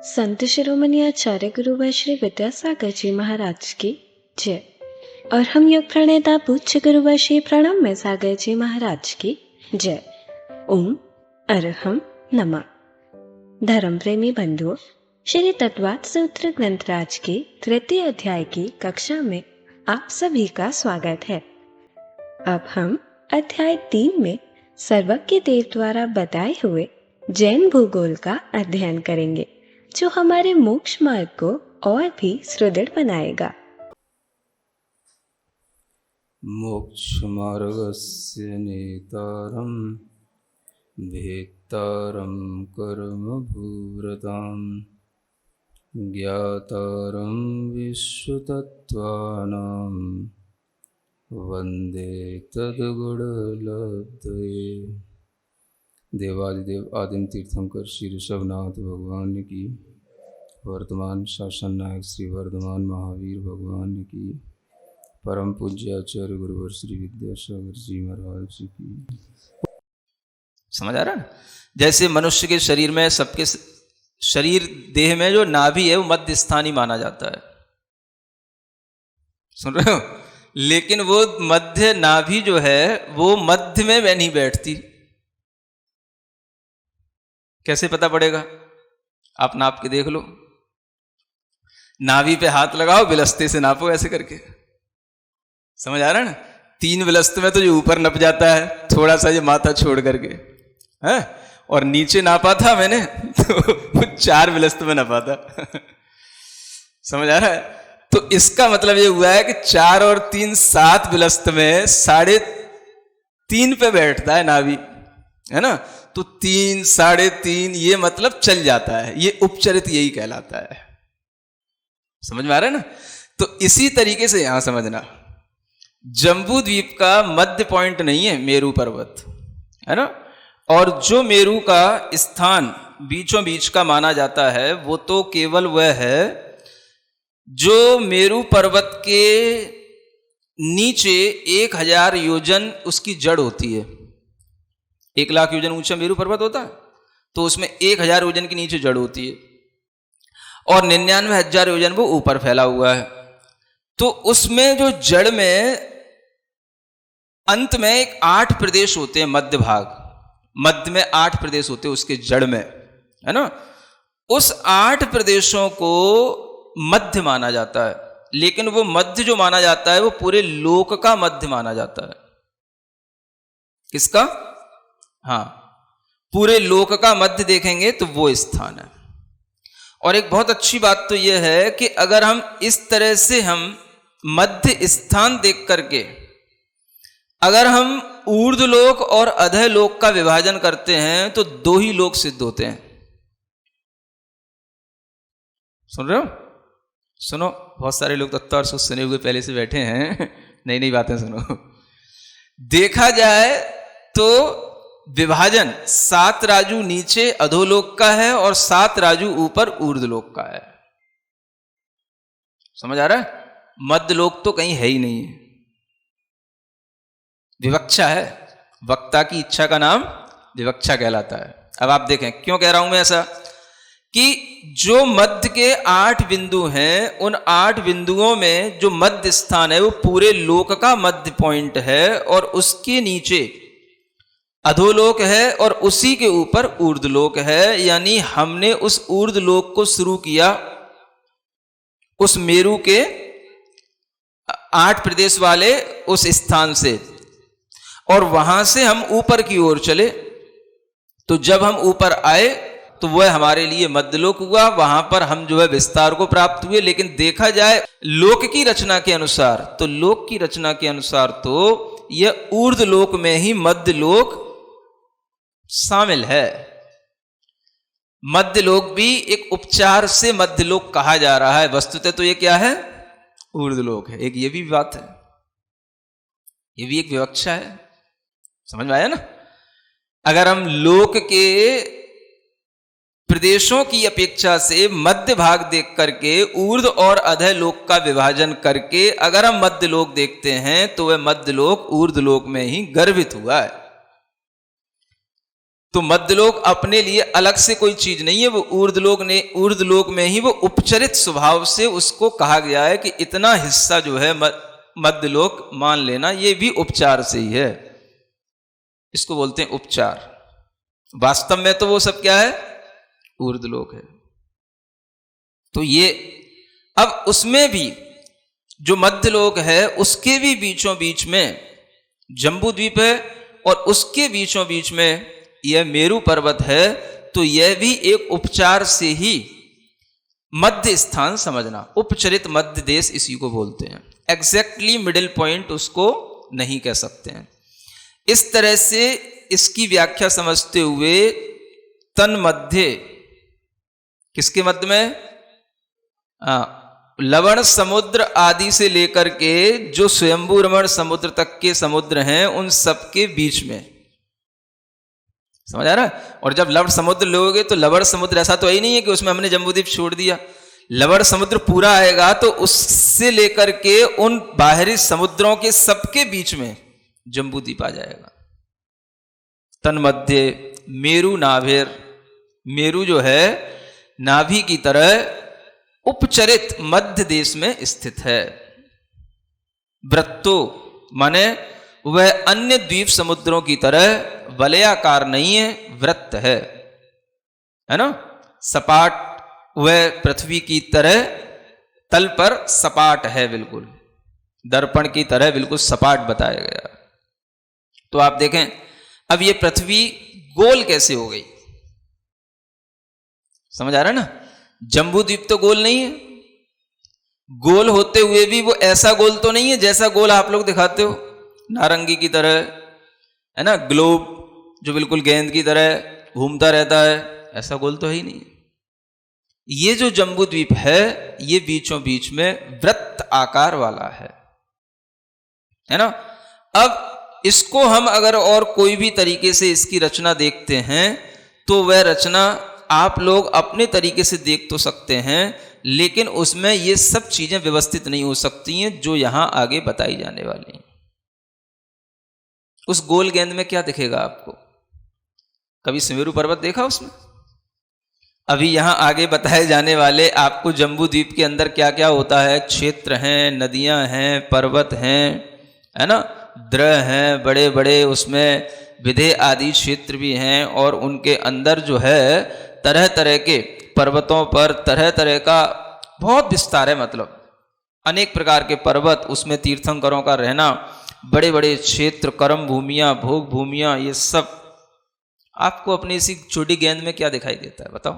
संत शिरोमणि आचार्य गुरुवर श्री विद्यासागर जी महाराज की जय। और हम योग प्रणेता पूज्य गुरुवर श्री प्रणम्य सागर जी महाराज की जय। ओम अरहम नमः। धर्म प्रेमी बंधुओं, श्री तत्वात् सूत्र ग्रंथराज की तृतीय अध्याय की कक्षा में आप सभी का स्वागत है। अब हम अध्याय 3 में सर्वज्ञ देव द्वारा बताए हुए जैन भूगोल का अध्ययन करेंगे, जो हमारे मोक्ष मार्ग को और भी सुदृढ़ बनाएगा। मोक्ष मार्गस्य नेतारं भेत्तारं कर्मभूरतां ज्ञातारं विश्वतत्त्वानां वन्दे तद्गुणलब्धये। देवादिदेव आदिम तीर्थंकर श्री ऋषभनाथ भगवान की, वर्तमान शासन नायक श्री वर्धमान महावीर भगवान की, परम पूज्य आचार्य गुरुवर श्री विद्यासागर जी महाराज की। समझ आ रहा है? जैसे मनुष्य के शरीर में, सबके शरीर देह में जो नाभि है वो मध्य स्थानी माना जाता है। सुन रहे हो? लेकिन वो मध्य नाभि जो है वो मध्य में वह नहीं बैठती। कैसे पता पड़ेगा? आप नाप के देख लो। नाभि पे हाथ लगाओ, बिलस्ते से नापो ऐसे करके। समझ आ रहा है ना? 3 बिलस्त में तो जो ऊपर नप जाता है, थोड़ा सा ये माथा छोड़ करके है, और नीचे नापा था मैंने तो 4 बिलस्त में नपा था। समझ आ रहा है? तो इसका मतलब ये हुआ है कि 4 और 3 7 बिलस्त में 3.5 पे बैठता है नाभि, है ना? तो 3 3.5 ये मतलब चल जाता है। ये उपचरित यही कहलाता है। समझ में आ रहा है ना? तो इसी तरीके से यहां समझना, जम्बू द्वीप का मध्य पॉइंट नहीं है मेरू पर्वत, है ना? और जो मेरू का स्थान बीचों बीच का माना जाता है वो तो केवल वह है जो मेरू पर्वत के नीचे 1000 योजन उसकी जड़ होती है। 1 लाख योजन ऊंचा मेरू पर्वत होता है, तो उसमें 1000 योजन के नीचे जड़ होती है और 99,000 योजन वो ऊपर फैला हुआ है। तो उसमें जो जड़ में अंत में एक 8 प्रदेश होते हैं, मध्य भाग, मध्य में 8 प्रदेश होते हैं उसके जड़ में, है ना? उस 8 प्रदेशों को मध्य माना जाता है। लेकिन वो मध्य जो माना जाता है वो पूरे लोक का मध्य माना जाता है। किसका? हाँ, पूरे लोक का मध्य देखेंगे तो वो स्थान है। और एक बहुत अच्छी बात तो यह है कि अगर हम इस तरह से हम मध्य स्थान देख करके अगर हम ऊर्ध्वलोक और अधोलोक का विभाजन करते हैं तो 2 ही लोक सिद्ध होते हैं। सुन रहे हो? सुनो, बहुत सारे लोग तत्व और सुने हुए पहले से बैठे हैं। नई नई बातें सुनो। देखा जाए तो विभाजन 7 राजू नीचे अधोलोक का है और 7 राजू ऊपर ऊर्ध्वलोक का है। समझ आ रहा है? मध्य लोक तो कहीं है ही नहीं है, विवक्षा है। वक्ता की इच्छा का नाम विवक्षा कहलाता है। अब आप देखें क्यों कह रहा हूं मैं ऐसा, कि जो मध्य के 8 बिंदु हैं, उन 8 बिंदुओं में जो मध्य स्थान है वो पूरे लोक का मध्य पॉइंट है और उसके नीचे अधोलोक है और उसी के ऊपर ऊर्ध्वलोक है। यानी हमने उस ऊर्ध्वलोक को शुरू किया उस मेरू के 8 प्रदेश वाले उस स्थान से, और वहां से हम ऊपर की ओर चले। तो जब हम ऊपर आए तो वह हमारे लिए मध्यलोक हुआ। वहां पर हम जो है विस्तार को प्राप्त हुए। लेकिन देखा जाए लोक की रचना के अनुसार, तो लोक की रचना के अनुसार तो यह ऊर्ध्वलोक में ही मध्यलोक शामिल है। मध्यलोक भी एक उपचार से मध्यलोक कहा जा रहा है। वस्तुतः तो ये क्या है? ऊर्ध्वलोक है। एक ये भी बात है, ये भी एक विवक्षा है। समझ में आया ना? अगर हम लोक के प्रदेशों की अपेक्षा से मध्य भाग देख करके ऊर्ध्व और अधः लोक का विभाजन करके अगर हम मध्य लोक देखते हैं तो वह मध्य लोक ऊर्ध्व लोक में ही गर्भित हुआ है। तो मध्यलोक अपने लिए अलग से कोई चीज नहीं है, वो ऊर्ध्वलोक में ही वो उपचरित स्वभाव से उसको कहा गया है कि इतना हिस्सा जो है मध्यलोक मान लेना, ये भी उपचार से ही है। इसको बोलते हैं उपचार। वास्तव में तो वो सब क्या है, ऊर्ध्वलोक है। तो ये अब उसमें भी जो मध्यलोक है उसके भी बीचों बीच में जम्बू द्वीप है और उसके बीचों बीच में यह मेरू पर्वत है। तो यह भी एक उपचार से ही मध्य स्थान समझना, उपचरित मध्य देश इसी को बोलते हैं। एग्जैक्टली मिडिल पॉइंट उसको नहीं कह सकते हैं। इस तरह से इसकी व्याख्या समझते हुए तन मध्य, किसके मध्य में, लवण समुद्र आदि से लेकर के जो स्वयंभू रमण समुद्र तक के समुद्र हैं उन सबके बीच में, समझ आ रहा है। और जब लवण समुद्र लोगे तो लवण समुद्र ऐसा तो ही नहीं है कि उसमें हमने जम्बूद्वीप छोड़ दिया। लवण समुद्र पूरा आएगा तो उससे लेकर के उन बाहरी समुद्रों के सबके बीच में जम्बूद्वीप आ जाएगा। तन मध्य मेरू नाभिर, मेरू जो है नाभि की तरह उपचरित मध्य देश में स्थित है। वृत्तो माने वह अन्य द्वीप समुद्रों की तरह वलयाकार नहीं है, वृत्त है ना। सपाट वह पृथ्वी की तरह तल पर सपाट है, बिल्कुल दर्पण की तरह बिल्कुल सपाट बताया गया। तो आप देखें अब ये पृथ्वी गोल कैसे हो गई, समझ आ रहा है ना। जम्बूद्वीप तो गोल नहीं है, गोल होते हुए भी वो ऐसा गोल तो नहीं है जैसा गोल आप लोग दिखाते हो, नारंगी की तरह है ना, ग्लोब जो बिल्कुल गेंद की तरह घूमता रहता है, ऐसा गोल तो है ही नहीं। ये जो जम्बूद्वीप है ये बीचों बीच में वृत्त आकार वाला है ना। अब इसको हम अगर और कोई भी तरीके से इसकी रचना देखते हैं तो वह रचना आप लोग अपने तरीके से देख तो सकते हैं, लेकिन उसमें ये सब चीजें व्यवस्थित नहीं हो सकती हैं जो यहां आगे बताई जाने वाली हैं। उस गोल गेंद में क्या दिखेगा आपको, कभी सुमेरु पर्वत देखा उसमें? अभी यहां आगे बताए जाने वाले आपको जम्बूद्वीप के अंदर क्या क्या होता है, क्षेत्र हैं, नदियां हैं, पर्वत हैं, है ना, द्रह हैं बड़े बड़े, उसमें विधेय आदि क्षेत्र भी हैं और उनके अंदर जो है तरह तरह के पर्वतों पर तरह तरह का बहुत विस्तार है, मतलब अनेक प्रकार के पर्वत, उसमें तीर्थंकरों का रहना, बड़े बड़े क्षेत्र, कर्म भूमियां, भोग भूमियां, ये सब आपको अपनी इसी छोटी गेंद में क्या दिखाई देता है बताओ।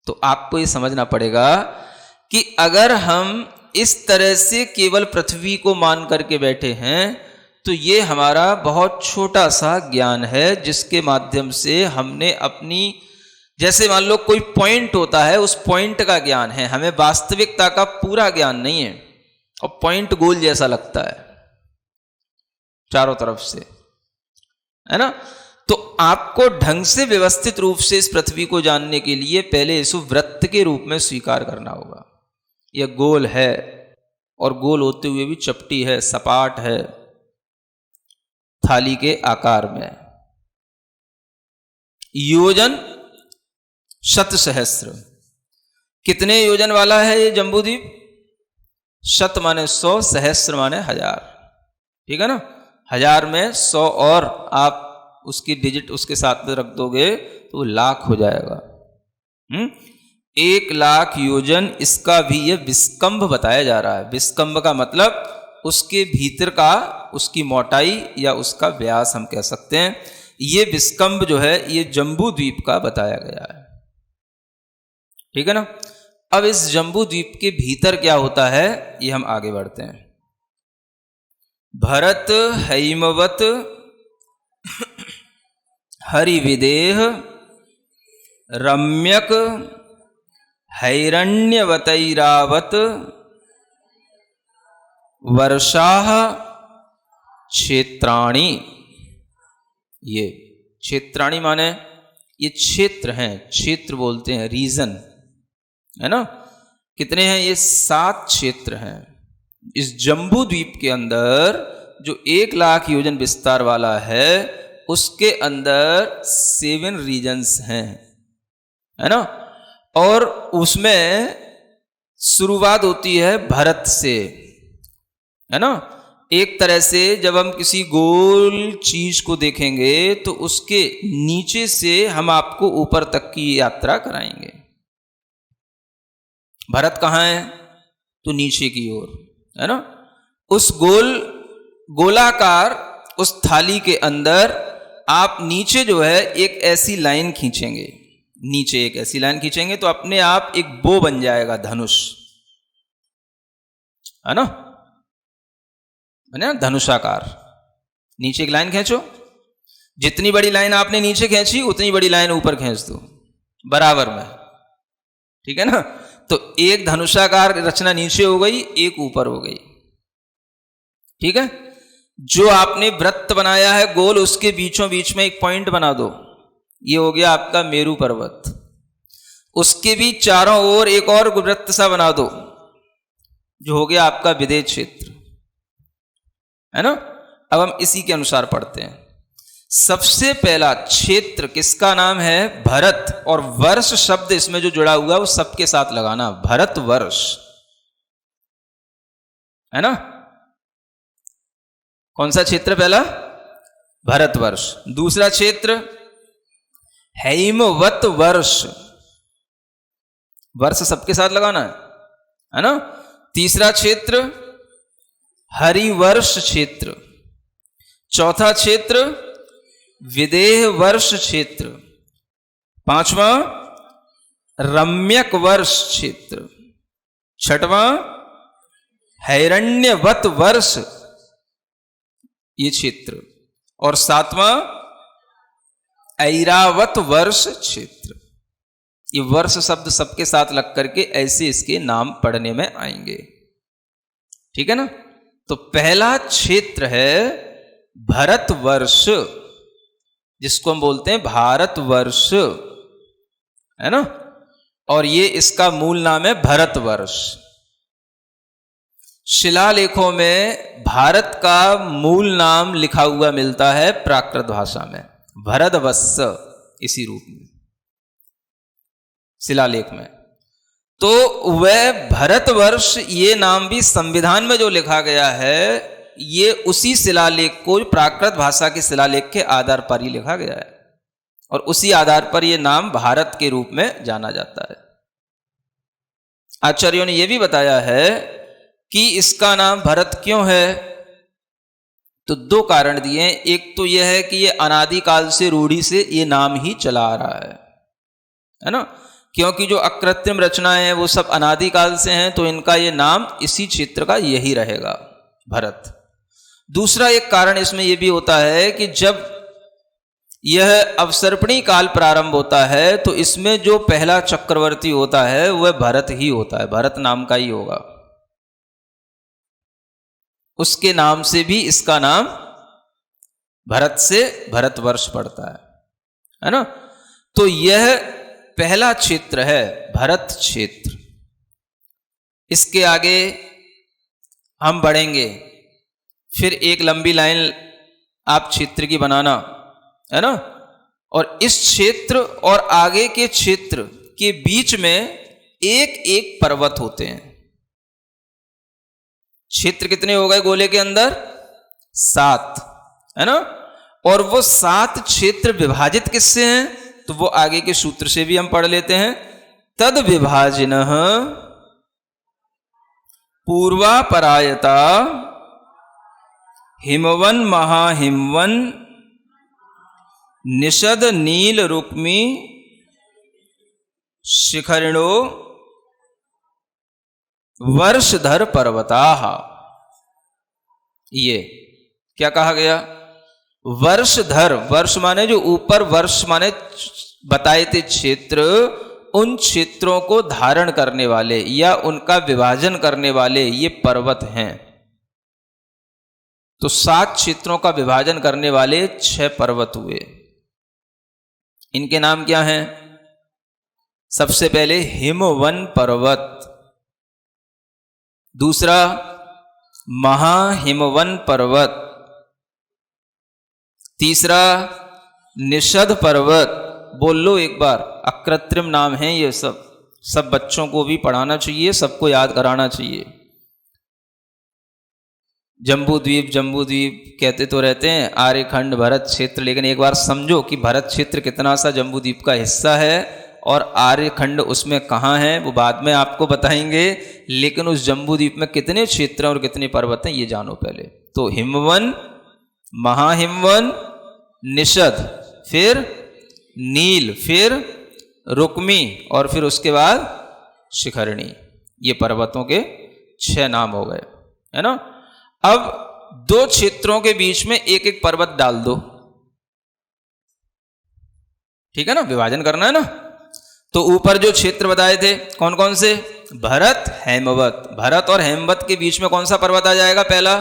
तो आपको ये समझना पड़ेगा कि अगर हम इस तरह से केवल पृथ्वी को मान करके बैठे हैं तो ये हमारा बहुत छोटा सा ज्ञान है, जिसके माध्यम से हमने अपनी, जैसे मान लो कोई पॉइंट होता है, उस पॉइंट का ज्ञान है, हमें वास्तविकता का पूरा ज्ञान नहीं है। और पॉइंट गोल जैसा लगता है चारों तरफ से, है ना। तो आपको ढंग से व्यवस्थित रूप से इस पृथ्वी को जानने के लिए पहले इस वृत्त के रूप में स्वीकार करना होगा। यह गोल है और गोल होते हुए भी चपटी है, सपाट है, थाली के आकार में। योजन शत सहस्र, कितने योजन वाला है ये जम्बूद्वीप? शत माने 100, सहस्र माने 1000, ठीक है ना। 1000 में 100 और आप उसकी डिजिट उसके साथ में रख दोगे तो वो लाख हो जाएगा। 1 लाख योजन, इसका भी ये विस्कंभ बताया जा रहा है। विस्कंभ का मतलब उसके भीतर का, उसकी मोटाई या उसका व्यास हम कह सकते हैं। ये विस्कंभ जो है ये जम्बूद्वीप का बताया गया है, ठीक है ना। अब इस जम्बूद्वीप के भीतर क्या होता है ये हम आगे बढ़ते हैं। भरत हैमवत हरिविदेह रम्यक हैरण्यवतैरावत वर्षाः क्षेत्राणि। ये क्षेत्राणि माने ये क्षेत्र हैं, क्षेत्र बोलते हैं, रीजन, है ना। कितने हैं ये? 7 क्षेत्र हैं इस जम्बूद्वीप के अंदर। जो 1 लाख योजन विस्तार वाला है उसके अंदर 7 रीजन्स हैं, है ना। और उसमें शुरुआत होती है भरत से, है ना। एक तरह से जब हम किसी गोल चीज को देखेंगे तो उसके नीचे से हम आपको ऊपर तक की यात्रा कराएंगे। भरत कहाँ है? तो नीचे की ओर, है ना। उस गोलाकार उस थाली के अंदर आप नीचे जो है एक ऐसी लाइन खींचेंगे, नीचे एक ऐसी लाइन खींचेंगे तो अपने आप एक बो बन जाएगा, धनुष, है ना, धनुषाकार। नीचे एक लाइन खींचो, जितनी बड़ी लाइन आपने नीचे खींची उतनी बड़ी लाइन ऊपर खींच दो बराबर में, ठीक है ना। तो एक धनुषाकार रचना नीचे हो गई, एक ऊपर हो गई, ठीक है। जो आपने वृत्त बनाया है गोल, उसके बीचों बीच में एक पॉइंट बना दो, ये हो गया आपका मेरू पर्वत। उसके भी चारों ओर एक और वृत्त सा बना दो, जो हो गया आपका विदेह क्षेत्र, है ना। अब हम इसी के अनुसार पढ़ते हैं। सबसे पहला क्षेत्र किसका नाम है? भरत। और वर्ष शब्द इसमें जो जुड़ा हुआ है वो सबके साथ लगाना, भरत वर्ष, है ना। कौन सा क्षेत्र? पहला भरतवर्ष। दूसरा क्षेत्र हैमवत वर्ष, वर्ष सबके साथ लगाना है ना। तीसरा क्षेत्र हरिवर्ष क्षेत्र। चौथा क्षेत्र विदेह वर्ष क्षेत्र। पांचवां रम्यक वर्ष क्षेत्र। छठवां हैरण्यवत वर्ष ये क्षेत्र। और सातवां ऐरावत वर्ष क्षेत्र। ये वर्ष शब्द सबके साथ लग करके ऐसे इसके नाम पढ़ने में आएंगे, ठीक है ना। तो पहला क्षेत्र है भरतवर्ष, जिसको हम बोलते हैं भारतवर्ष, है ना। और ये इसका मूल नाम है भरतवर्ष। शिलालेखों में भारत का मूल नाम लिखा हुआ मिलता है प्राकृत भाषा में, भरतवत्स, इसी रूप में शिलालेख में। तो वह भरतवर्ष ये नाम भी संविधान में जो लिखा गया है, ये उसी शिलालेख को प्राकृत भाषा के शिलालेख के आधार पर ही लिखा गया है, और उसी आधार पर यह नाम भारत के रूप में जाना जाता है। आचार्यों ने यह भी बताया है कि इसका नाम भरत क्यों है, तो दो कारण दिए। एक तो यह है कि यह अनादिकाल से रूढ़ी से ये नाम ही चला आ रहा है ना, क्योंकि जो अकृत्रिम रचनाएं हैं वो सब अनादिकाल से हैं, तो इनका ये नाम इसी क्षेत्र का यही रहेगा, भरत। दूसरा एक कारण इसमें यह भी होता है कि जब यह अवसर्पणी काल प्रारंभ होता है तो इसमें जो पहला चक्रवर्ती होता है वह भरत ही होता है, भरत नाम का ही होगा। उसके नाम से भी इसका नाम भरत से भरतवर्ष पड़ता है ना। तो यह पहला क्षेत्र है भरत क्षेत्र। इसके आगे हम बढ़ेंगे, फिर एक लंबी लाइन आप क्षेत्र की बनाना, है ना। और इस क्षेत्र और आगे के क्षेत्र के बीच में एक एक पर्वत होते हैं। क्षेत्र कितने हो गए गोले के अंदर? 7, है ना। और वो 7 क्षेत्र विभाजित किससे हैं, तो वो आगे के सूत्र से भी हम पढ़ लेते हैं। तद विभाजिनः पूर्वापरायता हिमवन महाहिमवन निषद नील रुक्मी शिखरिणो वर्षधर पर्वताः। ये क्या कहा गया? वर्षधर, वर्ष माने जो ऊपर, वर्ष माने बताए थे क्षेत्र, उन क्षेत्रों को धारण करने वाले या उनका विभाजन करने वाले ये पर्वत हैं। तो 7 क्षेत्रों का विभाजन करने वाले 6 पर्वत हुए। इनके नाम क्या हैं? सबसे पहले हिमवन पर्वत, दूसरा महाहिमवन पर्वत, तीसरा निषद पर्वत, बोल लो एक बार, अकृत्रिम नाम है ये सब बच्चों को भी पढ़ाना चाहिए, सबको याद कराना चाहिए। जम्बू द्वीप कहते तो रहते हैं, आर्यखंड भरत क्षेत्र, लेकिन एक बार समझो कि भरत क्षेत्र कितना सा जम्बू द्वीप का हिस्सा है और आर्यखंड उसमें कहाँ है, वो बाद में आपको बताएंगे। लेकिन उस जम्बू द्वीप में कितने क्षेत्र और कितने पर्वत हैं ये जानो पहले। तो हिमवन, महाहिमवन, निषद, फिर नील, फिर रुक्मी और फिर उसके बाद शिखरणी। ये पर्वतों के 6 नाम हो गए, है ना। अब 2 क्षेत्रों के बीच में एक एक पर्वत डाल दो, ठीक है ना, विभाजन करना है ना। तो ऊपर जो क्षेत्र बताए थे कौन कौन से, भरत, हेमवत। भरत और हेमवत के बीच में कौन सा पर्वत आ जाएगा, पहला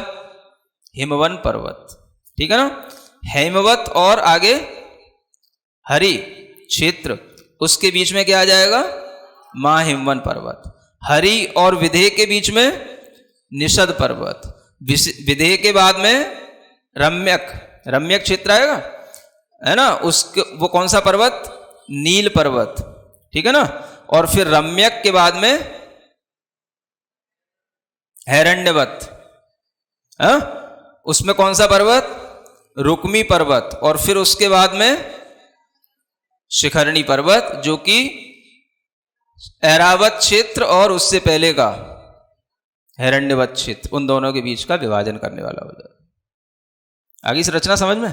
हिमवन पर्वत, ठीक है ना। हेमवत और आगे हरि क्षेत्र, उसके बीच में क्या आ जाएगा, महाहिमवन पर्वत। हरि और विदेह के बीच में निषद पर्वत, विदेह के बाद में रम्यक क्षेत्र आएगा, है ना। उसके वो कौन सा पर्वत, नील पर्वत, ठीक है ना। और फिर रम्यक के बाद में हैरण्यवत, उसमें कौन सा पर्वत, रुक्मी पर्वत। और फिर उसके बाद में शिखरणी पर्वत, जो कि ऐरावत क्षेत्र और उससे पहले का हिरण्यवत क्षेत्र, उन दोनों के बीच का विभाजन करने वाला हो जाए। आगे से रचना समझ में,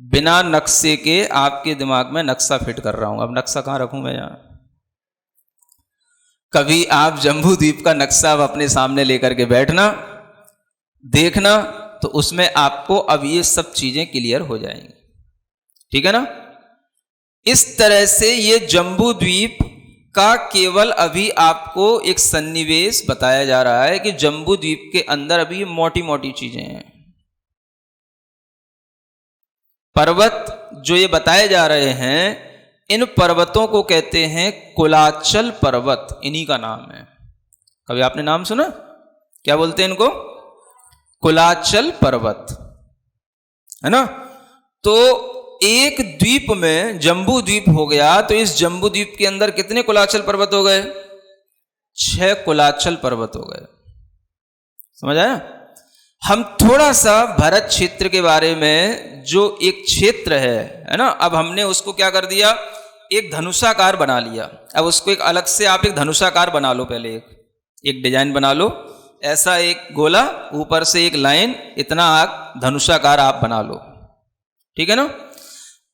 बिना नक्शे के आपके दिमाग में नक्शा फिट कर रहा हूं। अब नक्शा कहां रखूं मैं यहां, कभी आप जम्बू द्वीप का नक्शा अपने सामने लेकर के बैठना, देखना, तो उसमें आपको अब ये सब चीजें क्लियर हो जाएंगी, ठीक है ना। इस तरह से ये जम्बू द्वीप का केवल अभी आपको एक सन्निवेश बताया जा रहा है कि जम्बू द्वीप के अंदर अभी मोटी मोटी चीजें हैं। पर्वत जो ये बताए जा रहे हैं, इन पर्वतों को कहते हैं कुलाचल पर्वत, इन्हीं का नाम है। कभी आपने नाम सुना, क्या बोलते हैं इनको, कुलाचल पर्वत, है ना। तो एक द्वीप में जम्बू द्वीप हो गया, तो इस जम्बू द्वीप के अंदर कितने कुलाचल पर्वत हो गए, 6 कुलाचल पर्वत हो गए। समझ आया। हम थोड़ा सा भरत क्षेत्र के बारे में, जो एक क्षेत्र है ना, अब हमने उसको क्या कर दिया, एक धनुषाकार बना लिया। अब उसको एक अलग से आप एक धनुषाकार बना लो, पहले एक डिजाइन बना लो, ऐसा एक गोला, ऊपर से एक लाइन, इतना आप धनुषाकार आप बना लो, ठीक है ना।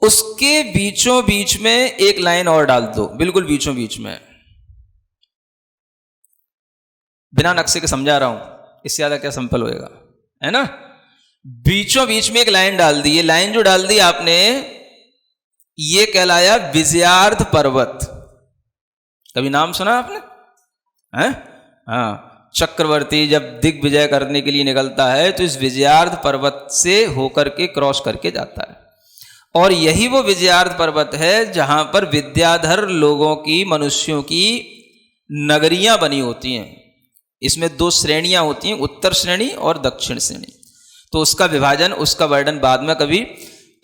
उसके बीचों बीच में एक लाइन और डाल दो, बिल्कुल बीचों बीच में। बिना नक्शे के समझा रहा हूं, इससे ज्यादा क्या सिंपल होएगा, है ना। बीचों बीच में एक लाइन डाल दी। ये लाइन जो डाल दी आपने, ये कहलाया विजयार्ध पर्वत। कभी नाम सुना आपने, हैं? हाँ, चक्रवर्ती जब दिग्विजय करने के लिए निकलता है तो इस विजयार्ध पर्वत से होकर के क्रॉस करके जाता है। और यही वो विजयार्ध पर्वत है जहां पर विद्याधर लोगों की, मनुष्यों की नगरियां बनी होती हैं। इसमें 2 श्रेणियां होती हैं, उत्तर श्रेणी और दक्षिण श्रेणी। तो उसका विभाजन, उसका वर्णन बाद में कभी।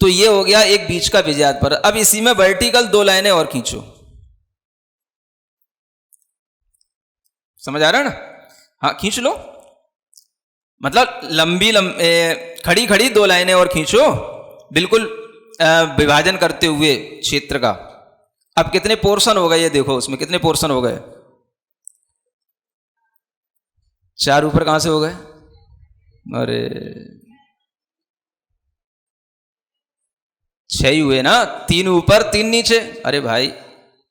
तो ये हो गया एक बीच का विजयार्ध पर्वत। अब इसी में वर्टिकल 2 लाइनें और खींचो, समझ आ रहा है ना। हाँ, खींच लो, मतलब लंबी खड़ी खड़ी 2 लाइनें और खींचो, बिल्कुल विभाजन करते हुए क्षेत्र का। अब कितने पोर्शन हो गए ये देखो, उसमें कितने पोर्शन हो गए, 4 ऊपर कहां से हो गए, अरे 6 ही हुए ना, 3 ऊपर 3 नीचे। अरे भाई,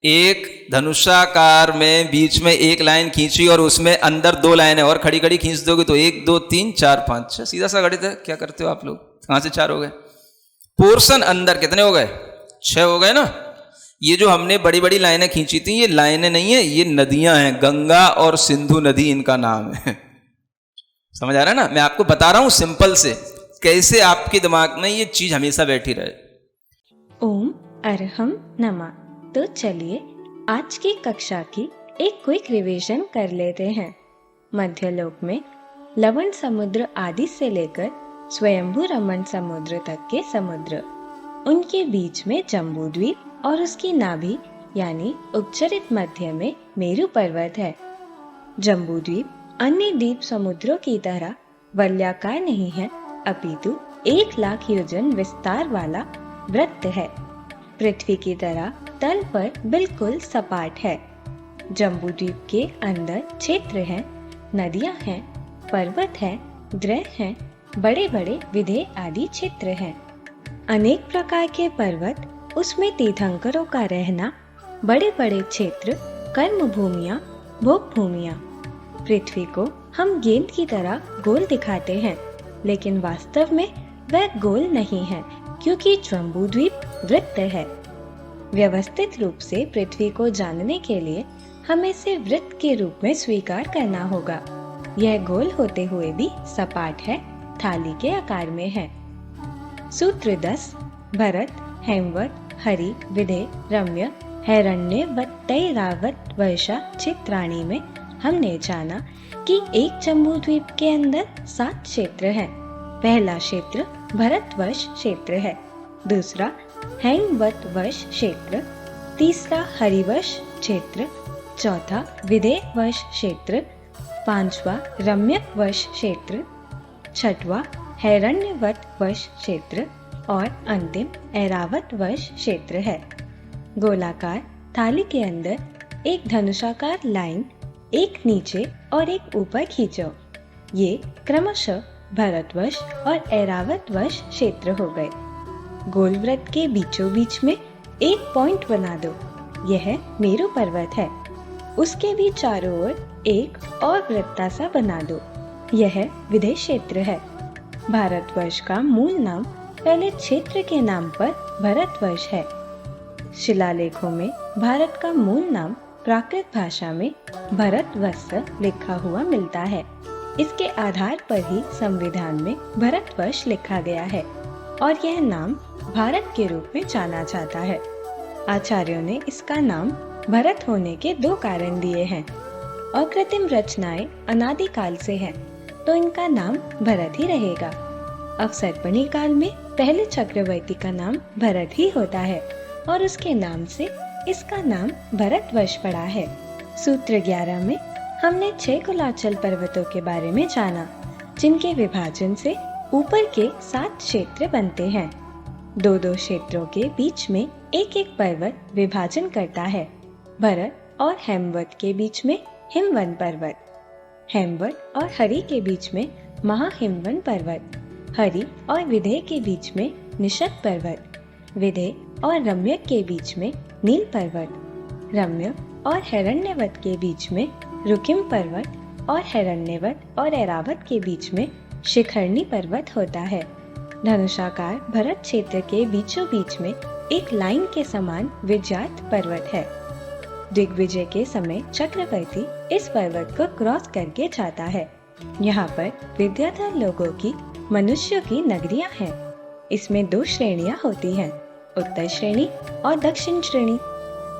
एक धनुषाकार में बीच में एक लाइन खींची और उसमें अंदर 2 लाइनें और खड़ी खड़ी खींच दोगे तो 1 2 3 4 5 6, सीधा सा गणित है। क्या करते हो आप लोग, कहां से 4 हो गए, पोर्शन अंदर कितने हो गए, 6 हो गए ना। ये जो हमने बड़ी बड़ी लाइनें खींची थी, ये लाइनें नहीं है, ये नदियां हैं, गंगा और सिंधु नदी इनका नाम है। समझ आ रहा है ना, मैं आपको बता रहा हूं सिंपल से, कैसे आपके दिमाग में ये चीज हमेशा बैठी रहे। ओम अरहम नमः। तो चलिए आज की कक्षा की एक क्विक रिवीजन कर लेते हैं। मध्यलोक में लवण समुद्र आदि से लेकर स्वयंभू रमण समुद्र तक के समुद्र, उनके बीच में जम्बू द्वीप और उसकी नाभि यानी उपचरित मध्य में मेरु पर्वत है। जम्बू द्वीप अन्य द्वीप समुद्रों की तरह वलयाकार नहीं है, अपितु 1,00,000 योजन विस्तार वाला वृत्त है। पृथ्वी की तरह तल पर बिल्कुल सपाट है। जम्बू द्वीप के अंदर क्षेत्र हैं, नदियां हैं, पर्वत हैं, ग्रह हैं, बड़े बड़े विधेय आदि क्षेत्र हैं। अनेक प्रकार के पर्वत, उसमें तीर्थंकरों का रहना, बड़े बड़े क्षेत्र, कर्म भूमियाँ, भोग भूमियाँ। पृथ्वी को हम गेंद की तरह गोल दिखाते हैं, लेकिन वास्तव में वह गोल नहीं है, क्योंकि जम्बू द्वीप वृत्त है। व्यवस्थित रूप से पृथ्वी को जानने के लिए हमें इसे वृत्त के रूप में स्वीकार करना होगा। यह गोल होते हुए भी सपाट है, थाली के आकार में है। सूत्र 10 भरत, हेमवत, हरि, विधेय, रम्य, हैरण्यवतैरावत वर्षा चित्राणी में हमने जाना कि एक जम्बू द्वीप के अंदर 7 क्षेत्र हैं। पहला क्षेत्र भरतवर्ष क्षेत्र है, दूसरा हेमवतवर्ष क्षेत्र, तीसरा हरिवर्ष क्षेत्र, चौथा विधेयवर्ष क्षेत्र, पांचवा रम्यवर्ष क्षेत्र, छठवां हैरण्यवतवर्ष क्षेत्र और अंतिम ऐरावतवर्ष क्षेत्र है। गोलाकार थाली के अंदर एक धनुषाकार लाइन, एक नीचे और एक ऊपर खींचो। ये क्रमशः भरतवर्ष और ऐरावतवर्ष क्षेत्र हो गए। गोल वृत्त के बीचों बीच में एक पॉइंट बना दो, यह मेरु पर्वत है। उसके भी चारों ओर एक और वृत्तासा बना दो, यह विधेय क्षेत्र है। भारतवर्ष का मूल नाम पहले क्षेत्र के नाम पर भरतवर्ष है। शिलालेखों में भारत का मूल नाम प्राकृत भाषा में भरतवर्ष लिखा हुआ मिलता है। इसके आधार पर ही संविधान में भरतवर्ष लिखा गया है और यह नाम भारत के रूप में जाना जाता है। आचार्यों ने इसका नाम भरत होने के 2 कारण दिए हैं। अकृत्रिम रचनाएं अनादिकाल से हैं, तो इनका नाम भरत ही रहेगा। अवसर्पणी काल में पहले चक्रवर्ती का नाम भरत ही होता है और उसके नाम से इसका नाम भरतवर्ष पड़ा है। सूत्र 11 में हमने 6 कुलाचल पर्वतों के बारे में जाना, जिनके विभाजन से ऊपर के 7 क्षेत्र बनते हैं। 2-2 क्षेत्रों के बीच में एक एक पर्वत विभाजन करता है। भरत और हेमवत के बीच में हिमवन पर्वत, हेमवत और हरि के बीच में महाहिमवन पर्वत, हरि और विधेय के बीच में निषद पर्वत, विधेय और रम्य के बीच में नील पर्वत, रम्य और हिरण्यवत के बीच में रुकिम पर्वत और हिरण्यवत और ऐरावत के बीच में शिखरणी पर्वत होता है। धनुषाकार भरत क्षेत्र के बीचों बीच में एक लाइन के समान विजयात पर्वत है। दिग्विजय के समय चक्रवर्ती इस पर्वत को क्रॉस करके जाता है। यहाँ पर विद्याधर लोगों की, मनुष्यों की नगरियाँ हैं। इसमें 2 श्रेणियाँ होती हैं, उत्तर श्रेणी और दक्षिण श्रेणी।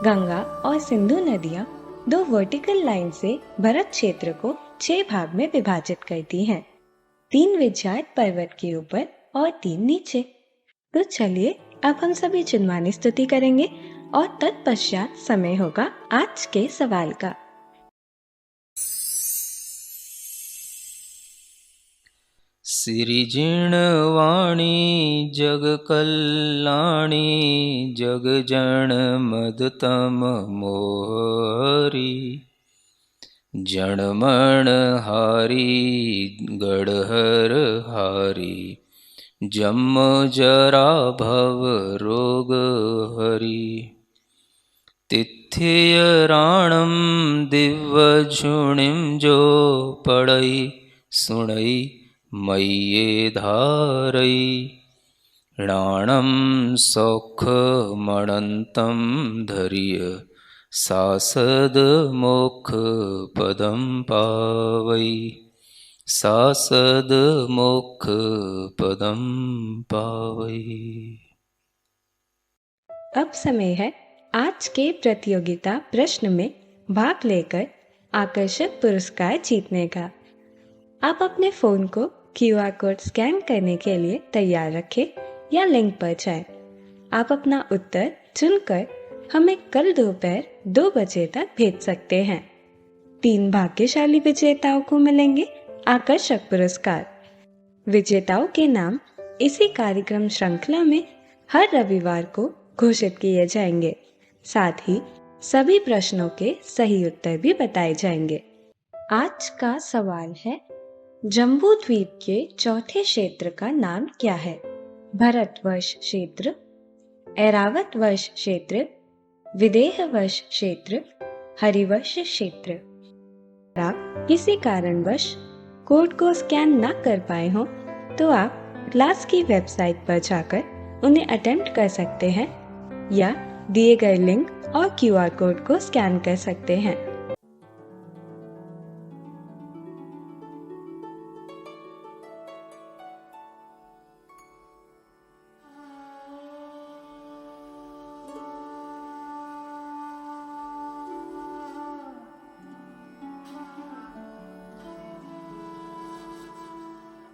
गंगा और सिंधु नदियाँ 2 वर्टिकल लाइन से भरत क्षेत्र को 6 भाग में विभाजित करती हैं, 3 विजयात पर्वत के ऊपर और 3 नीचे। तो चलिए अब हम सभी चिन्मानी स्तुति करेंगे और तत्पश्चात समय होगा आज के सवाल का। सिरिजिणवाणी जग कल्याणी जग जन मदतम मोहरी जनमण हारी गढ़हर हारी जम जरा भव रोग हरि तिथ्य राणम दिव्य झुणिम जो पढ़ई सुणई मय्ये धारई राणम सौख मणंतम धर्य सासद मोक्ष पदम पावई सासद मोक्ष पदम पावई। अब समय है आज के प्रतियोगिता प्रश्न में भाग लेकर आकर्षक पुरस्कार जीतने का। आप अपने फोन को क्यूआर कोड स्कैन करने के लिए तैयार रखें या लिंक पर जाएं। आप अपना उत्तर चुनकर हमें कल दोपहर 2 बजे तक भेज सकते हैं। 3 भाग्यशाली विजेताओं को मिलेंगे आकर्षक पुरस्कार। विजेताओं के नाम इसी कार्यक्रम श्रृंखला में हर रविवार को घोषित किए जाएंगे। साथ ही सभी प्रश्नों के सही उत्तर भी बताए जाएंगे। आज का सवाल है, जम्बू द्वीप के चौथे क्षेत्र का नाम क्या है? भरतवर्ष क्षेत्र, ऐरावतवर्ष क्षेत्र, विदेहवर्ष क्षेत्र, हरिवर्ष क्षेत्र। आप किसी कारणवश कोड को स्कैन ना कर पाए हो तो आप क्लास की वेबसाइट पर जाकर उन्हें अटेम्प्ट कर सकते हैं या दिए गए लिंक और क्यूआर कोड को स्कैन कर सकते हैं।